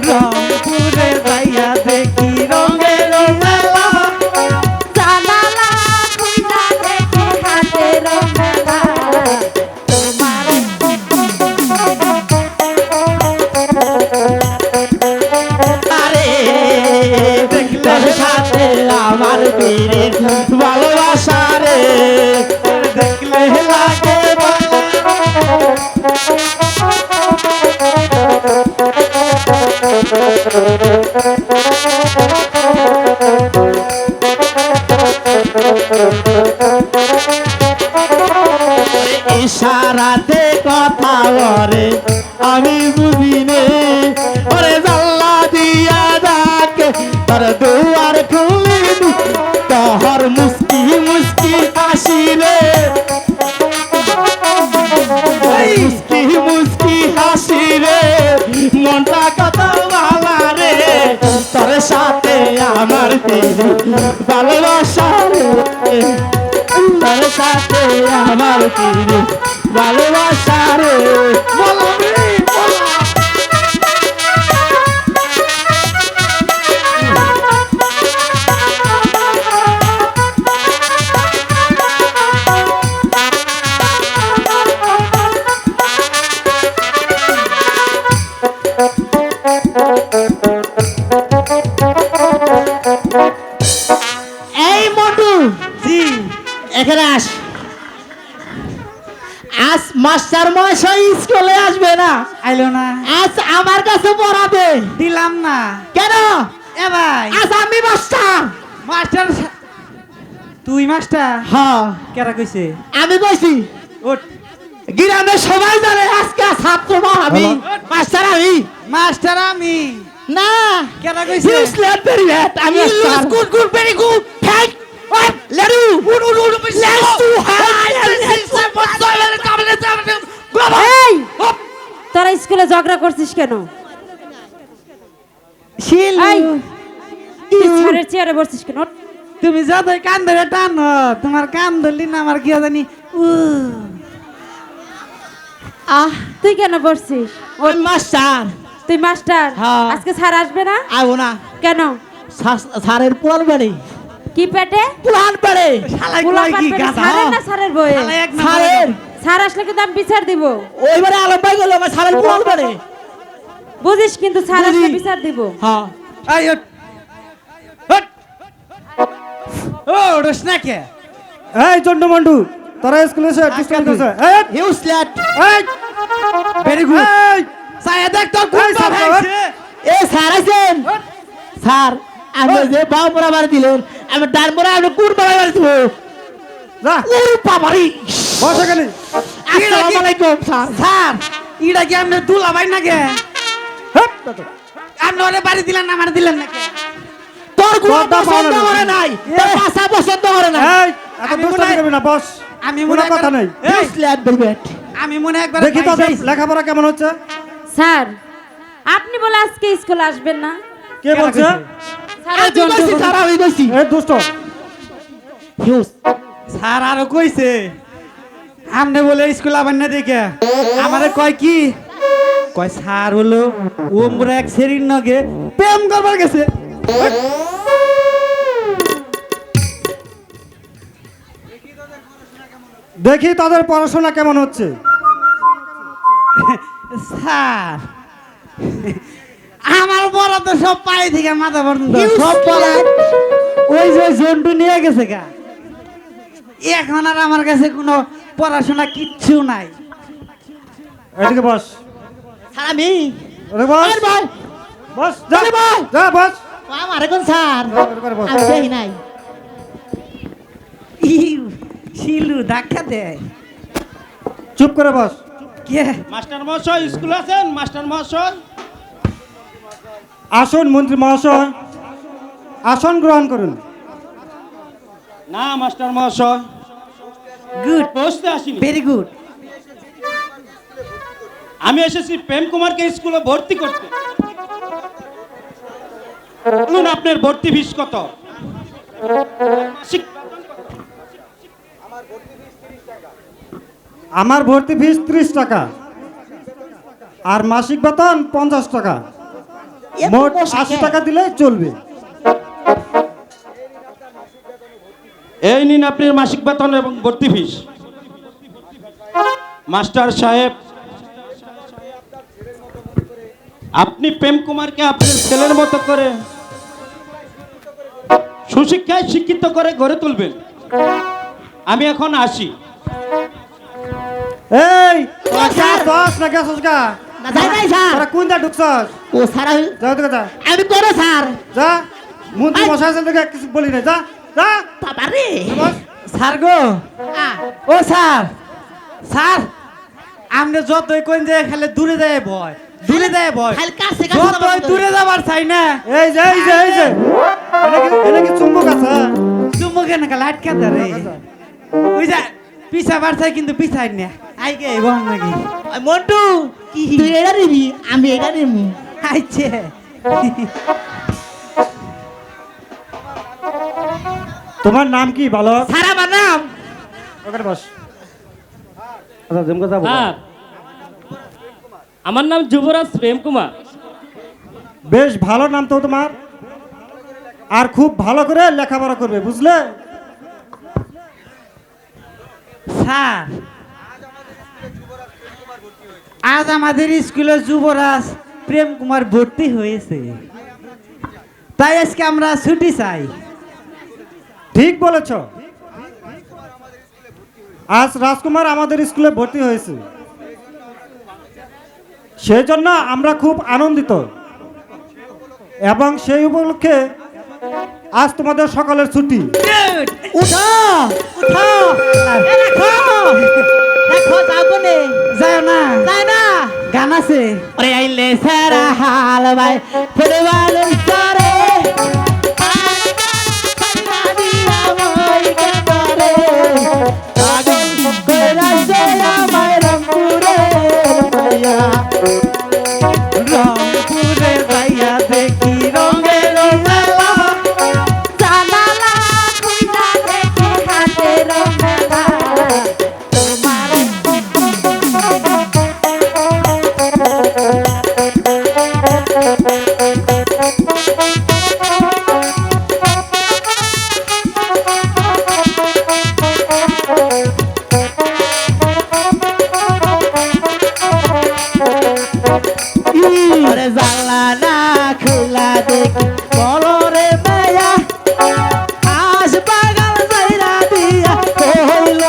রংপুরে যাইয়া দেখি রঙের মেলা, জানালা খুইলা দেখি হাতের মেলা। তোমার আরে দেখলে সাথে আমার বীরের ভালোবাসা রে, দেখলে লাগে ইশারাতে কথা বলে আমি বুঝি নে, ওরে জাল্লা দিয়া ডাকে তোর দুয়ার খুলে দি, তোর মুস্কি মুস্কি হাসি রে, মুস্কি মুস্কি হাসি রে, মনটা কত ভালো রে, তোর সাথে আমার ভালোবাসা রে, তোর সাথে আমার ভালোবাসা রে। বলো রে, বলো। এই মন্টু, জি এখানে আস। আজ মাস্টার মশাই স্কুলে আসবে না, আইলো না, আজ আমার কাছে পড়াবে। দিলাম না। কেন? এ ভাই, আজ আমি মাস্টার। মাস্টার তুই মাস্টার? হ্যাঁ কেরা কইছে? আমি কইছি। ওঠ। গ্রামের সবাই জানে আজকে ছাত্র আমি মাস্টার। আমি মাস্টার আমি না, কেরা কইছে? You slept very bad. I'm a star. Good, good, very good. Thank. What? Leru. Let's do এই তোরা স্কুলে ঝগড়া করছিস কেন? এই স্কুলের চেয়ারে বসছিস কেন? তুমি যতই কান ধরে টানো, তোমার কান ধরলি না আমার কি জানি। তুই কেন বসছিস? ওই মাস্টার। তুই মাস্টার? হ্যাঁ। আজকে স্যার আসবে না আবো না। কেন? স্যারের পুরান বাড়ি। কি পেটে? পুরান বাড়ি। শালাই পোলা কয় পাট কি পেটে গাধা? স্যারের না স্যারের বইয়ে? শালাই এক নম্বরে স্যারের। স্যার আসলে কিন্তু আমি বিচার দিব। ওইবারে আলম ভাই গেল আমার স্যারের পুরান বাড়ি। বুঝিস কিন্তু স্যার আসলে বুঝি। বিচার দিব। হ্যাঁ। এই ওঠ। ওঠ। ও ওঠস না কে? এই চন্ডু মন্ডু, তোরা স্কুলে এসে ডিস্টার্ব করছে। এই You slept. এই ভেরি গুড। এই সায়া দেখ তোর কোন এই, স্যার, ভাইছে? এ স্যার আছেন? স্যার আমি যে বাউ পোড়া বাড়ি দিলেন, আমি ডান পোড়া আমি কোন পোড়া বাড়ি দিব? যা ওরে বাবারি। বস এখানে। আসসালামু আলাইকুম স্যার। স্যার, ইডা কি আপনি দুলা ভাই না কে? হেপ, বেটো। আপনি ওরে বাড়ি দিলেন না, আমার দিলেন না কে? তোর গুণ তোর দাম পছন্দ ভালো করে না। নাই, তোর ভাষা পছন্দ করে নাই। এই এত আমি দুষ্টামি মনে হয়- করবি না, বস। আমি কোনো মনে কথা নেই। You slept very bad. আমি মনে একবার দেখি তোদের লেখাপড়া কেমন হচ্ছে। স্যার আপনি বলে আজকে স্কুল আসবেন না? কে বলছে? স্যারের আমি জন্য কইছি, স্যার আমি কইছি। এই দুষ্ট। হিউজ। স্যার আরো কইছে আপনি বলে স্কুল আবার না দেখে আমারে কয় কি কয় স্যার হলো ওমরা এক সেরির নগে প্রেম করবার গেছে। দেখি তাদের পড়াশোনা কেমন হচ্ছে। স্যার আমার বড় তো সব পায়ে থেকে মাথা পর্যন্ত সব পড়া ওই যে জন্টু নিয়ে গেছে গা। এখন আর আমার কাছে কোনো পড়াশোনা কিচ্ছু নাই। এদিকে বস। স্যার আমি। ওরে বস। আরে ভাই, বস যা আরে ভাই। যা বস। আমার কোন স্যার? এবারে বস। আমি দেখি নাই। ইউ, শিলু ধাক্কা দেয় চুপ করে বস। কে? মাস্টার মহাশয় স্কুল আছেন? মাস্টার মহাশয় আসুন মন্ত্রী মহাশয়, আসন গ্রহণ করুন। না মাস্টার মহাশয় গুড, বসতে আসিনি, ভেরি গুড। আমি এসেছি প্রেম কুমারকে স্কুলে ভর্তি করতে। বলুন আপনার ভর্তি ফিস কত? আমার ভর্তি ফিস 30 টাকা। আর মাসিক বেতন 50 টাকা, মোট 80 টাকা দিলে চলবে। এই নিন আপনার মাসিক বেতন এবং ভর্তি ফিস। মাস্টার সাহেব, আপনি প্রেম কুমারকে আপনার ছেলের মতো করে সুশিক্ষায় শিক্ষিত করে গড়ে তুলবেন। আমি এখন আসি। এই ও, স্যার। দশ না গেছস গা? না যাই নাই স্যার। তোরা কোন দা ঢুকছস? ও স্যার যা তোকে যা, আমি করো স্যার। যা। মন্ত্রী এই। মশাই আছে দেখে কিছু বলি না, যা যা। বাবারে বস। স্যার গো, আ, ও স্যার, স্যার আপনি যতই কোন যায় খালি দূরে যায় ভয়, দূরে যায় ভয়, খালি কাছে কাছে যতই যাবার দূরে যাবার চাই না। এই যে এই যে এই যে এনে কি চুম্বক আছে? চুম্বকে না লাইট কেন রে? ওই যে পিছা বার চাই কিন্তু পিছাই না। আই গে বল নাকি? ওই মন্টু তুই এটা নিবি, আমি এটা নিবি। আইছে। তোমার নাম কি বালক? স্যার আমার নাম ওখানে বস। আচ্ছা জমকা যাবো। স্যার, আমার নাম যুবরাজ প্রেম কুমার। বেশ ভালো নাম তো তোমার, আর খুব ভালো করে লেখাপড়া করবে, বুঝলে? স্যার, আজ আমাদের স্কুলে যুবরাজ প্রেম কুমার ভর্তি হয়েছে, তাই আজকে আমরা ছুটি চাই। ঠিক বলেছ, আজ রাজকুমার আমাদের স্কুলে ভর্তি হয়েছে, সেই জন্য আমরা খুব আনন্দিত এবং সেই উপলক্ষে আজ তোমাদের সকলের ছুটি। উঠো উঠো এ রাখো রাখো যাও কোনে যায় না, যায় না। গান আছে। ওরে আইলে সারা হাল ভাই ফুটবল সারে রংপুরে যাইয়া দেখি রঙের মেলা, জানালা খুইলা দেখি হাতের মেলা তোমার ওরে জানালা খুইলা দেখি বলো রে মায়া আজ বাগাল যাইরা দিয়া কইল